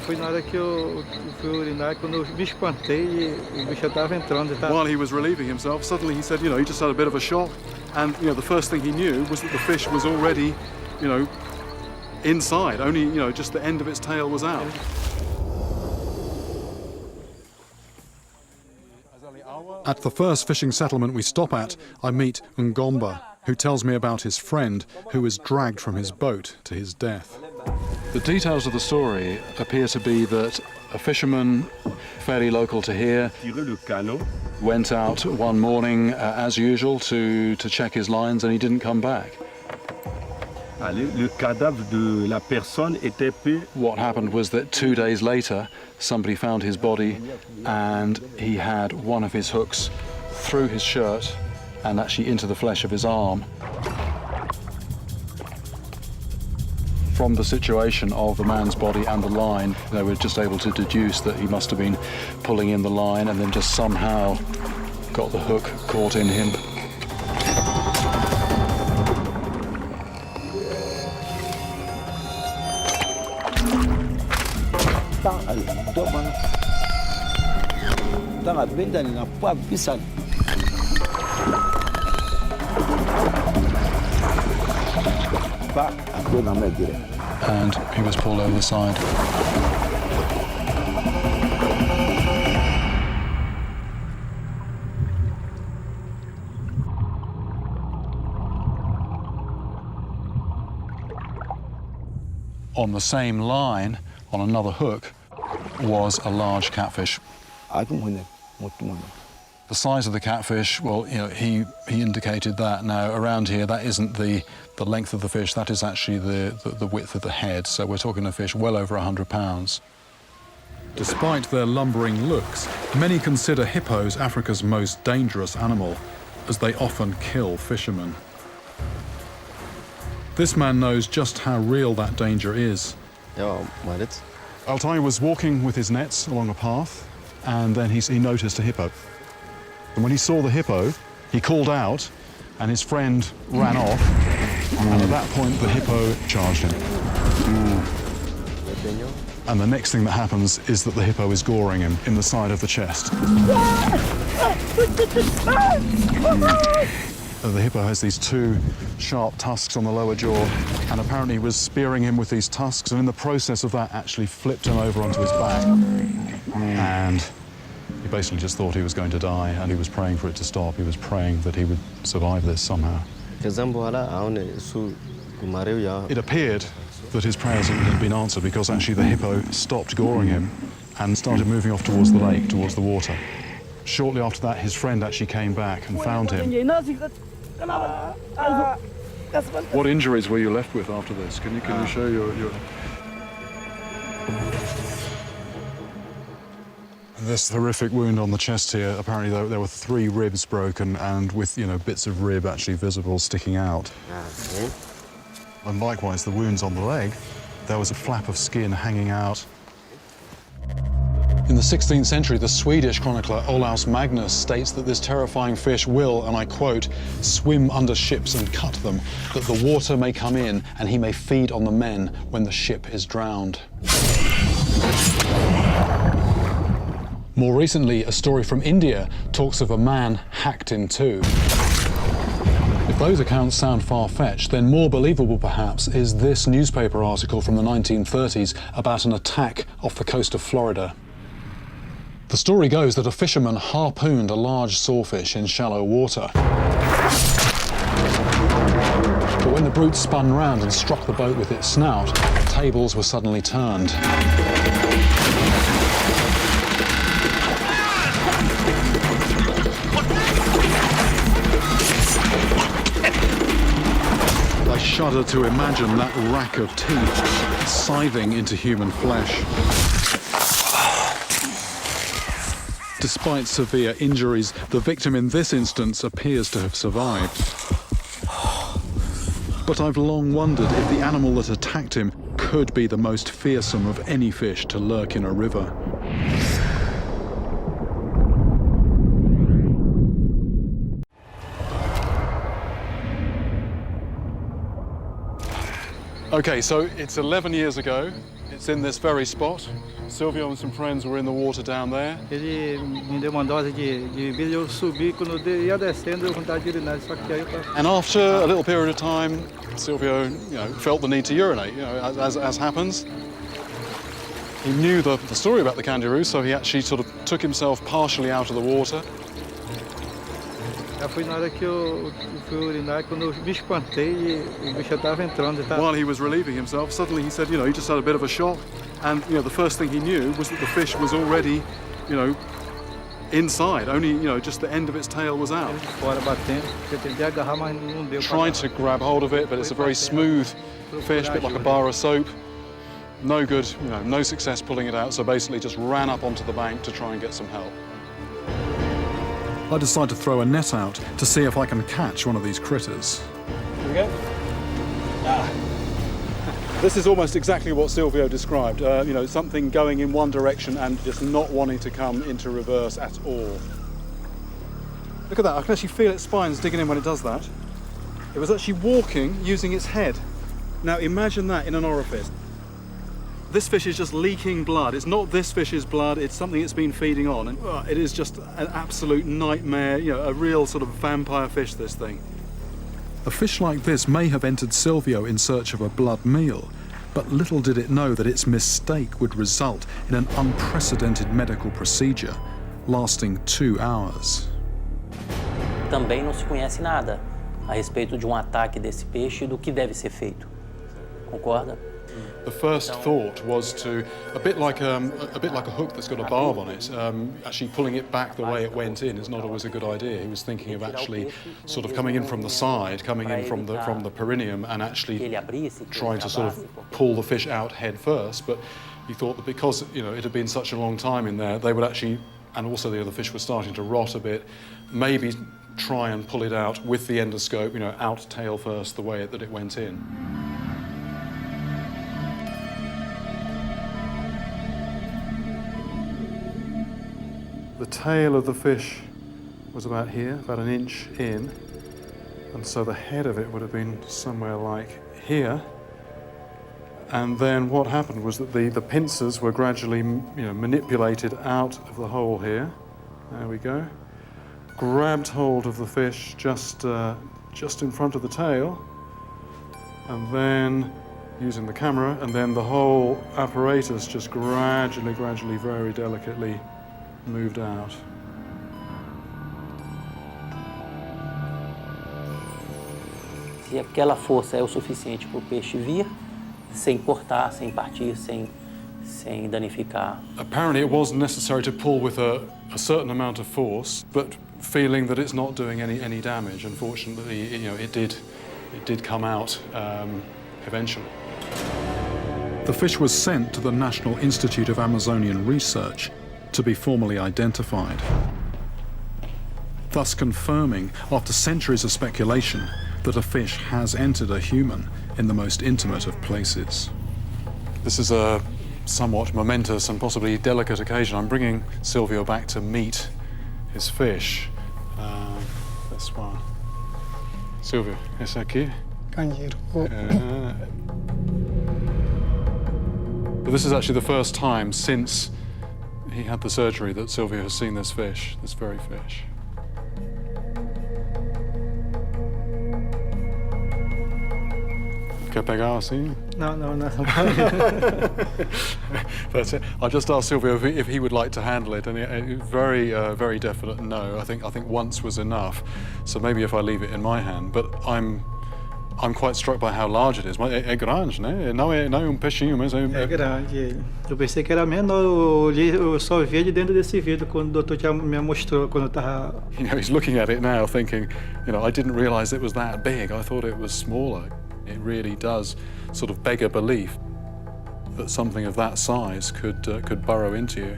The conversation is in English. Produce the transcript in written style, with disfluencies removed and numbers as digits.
Foi na hora que eu fui urinar, quando eu me espantei e o bicho já estava entrando. While he was relieving himself, suddenly he said, he just had a bit of a shock, and the first thing he knew was that the fish was already, inside. Only, just the end of its tail was out. At the first fishing settlement we stop at, I meet Ngomba, who tells me about his friend who was dragged from his boat to his death. The details of the story appear to be that a fisherman fairly local to here went out one morning as usual to check his lines, and he didn't come back. What happened was that 2 days later somebody found his body, and he had one of his hooks through his shirt and actually into the flesh of his arm. From the situation of the man's body and the line, they were just able to deduce that he must have been pulling in the line and then just somehow got the hook caught in him. And he was pulled over the side. On the same line, on another hook, was a large catfish. The size of the catfish, well, he indicated that. Now, around here, that isn't the length of the fish, that is actually the width of the head, so we're talking a fish well over 100 pounds. Despite their lumbering looks, many consider hippos Africa's most dangerous animal, as they often kill fishermen. This man knows just how real that danger is. Altai was walking with his nets along a path, and then he noticed a hippo. And when he saw the hippo, he called out, and his friend ran off, and at that point the hippo charged him. And the next thing that happens is that the hippo is goring him in the side of the chest. The hippo has these two sharp tusks on the lower jaw, and apparently he was spearing him with these tusks, and in the process of that actually flipped him over onto his back. And he basically just thought he was going to die, and he was praying for it to stop. He was praying that he would survive this somehow. It appeared that his prayers had been answered, because actually the hippo stopped goring him and started moving off towards the lake, towards the water. Shortly after that, his friend actually came back and found him. What injuries were you left with after this? Can you show your... This horrific wound on the chest here, apparently there were 3 ribs broken, and with, bits of rib actually visible sticking out. And likewise, the wounds on the leg, there was a flap of skin hanging out. In the 16th century, the Swedish chronicler Olaus Magnus states that this terrifying fish will, and I quote, swim under ships and cut them, that the water may come in and he may feed on the men when the ship is drowned. More recently, a story from India talks of a man hacked in two. If those accounts sound far-fetched, then more believable perhaps is this newspaper article from the 1930s about an attack off the coast of Florida. The story goes that a fisherman harpooned a large sawfish in shallow water. But when the brute spun round and struck the boat with its snout, tables were suddenly turned. I shudder to imagine that rack of teeth scything into human flesh. Despite severe injuries, the victim in this instance appears to have survived. But I've long wondered if the animal that attacked him could be the most fearsome of any fish to lurk in a river. Okay, so it's 11 years ago. It's in this very spot. Silvio and some friends were in the water down there. Ele me deu uma dose de bebida, eu subi, quando eu ia descendo, eu vontade de urinar, só que aí eu tava... And after a little period of time, Silvio, felt the need to urinate, as happens. He knew the story about the kangaroo, so he actually sort of took himself partially out of the water. Foi na hora que eu fui urinar, quando eu me espantei e o bicho estava entrando. While he was relieving himself, suddenly he said, he just had a bit of a shock. And, the first thing he knew was that the fish was already, inside. Only, just the end of its tail was out. Fora batendo, eu tentei agarrar, mas não deu. Tried to grab hold of it, but it's a very smooth fish, a bit like a bar of soap. No good, no success pulling it out, so basically just ran up onto the bank to try and get some help. I decide to throw a net out to see if I can catch one of these critters. Here we go. This is almost exactly what Silvio described, something going in one direction and just not wanting to come into reverse at all. Look at that, I can actually feel its spines digging in when it does that. It was actually walking using its head. Now imagine that in an orifice. This fish is just leaking blood. It's not this fish's blood, it's something it's been feeding on. And it is just an absolute nightmare, a real sort of vampire fish, this thing. A fish like this may have entered Silvio in search of a blood meal, but little did it know that its mistake would result in an unprecedented medical procedure lasting 2 hours. Também não se conhece nada a respeito de ataque desse peixe e do que deve ser feito. Concorda? The first thought was to, a bit like a hook that's got a barb on it, actually pulling it back the way it went in is not always a good idea. He was thinking of actually sort of coming in from the side, coming in from the perineum and actually trying to sort of pull the fish out head first. But he thought that because, it had been such a long time in there, they would actually, and also the other fish were starting to rot a bit, maybe try and pull it out with the endoscope, out tail first the way that it went in. The tail of the fish was about here, about an inch in, and so the head of it would have been somewhere like here. And then what happened was that the pincers were gradually, manipulated out of the hole here. There we go. Grabbed hold of the fish just in front of the tail, and then using the camera, and then the whole apparatus just gradually, very delicately moved out. Se aquela força é o suficiente para o peixe vir, sem cortar, sem partir, sem danificar. Apparently it was necessary to pull with a certain amount of force, but feeling that it's not doing any damage. Unfortunately, it did come out eventually. The fish was sent to the National Institute of Amazonian Research to be formally identified, thus confirming, after centuries of speculation, that a fish has entered a human in the most intimate of places. This is a somewhat momentous and possibly delicate occasion. I'm bringing Silvio back to meet his fish. This one. Silvio, esse aqui? But this is actually the first time since he had the surgery that Silvio has seen this fish, this very fish. Quer pegar assim? Não. That's it. I just asked Silvio if he would like to handle it, and very definite no. I think once was enough. So maybe if I leave it in my hand, but I'm quite struck by how large it is. É grande, né? Não é peixinho, mas é grande. Eu pensei que era menor, eu só vi de dentro desse vidro quando o doutor me mostrou quando eu tava. He's looking at it now thinking, I didn't realize it was that big. I thought it was smaller. It really does sort of beg a belief that something of that size could burrow into you.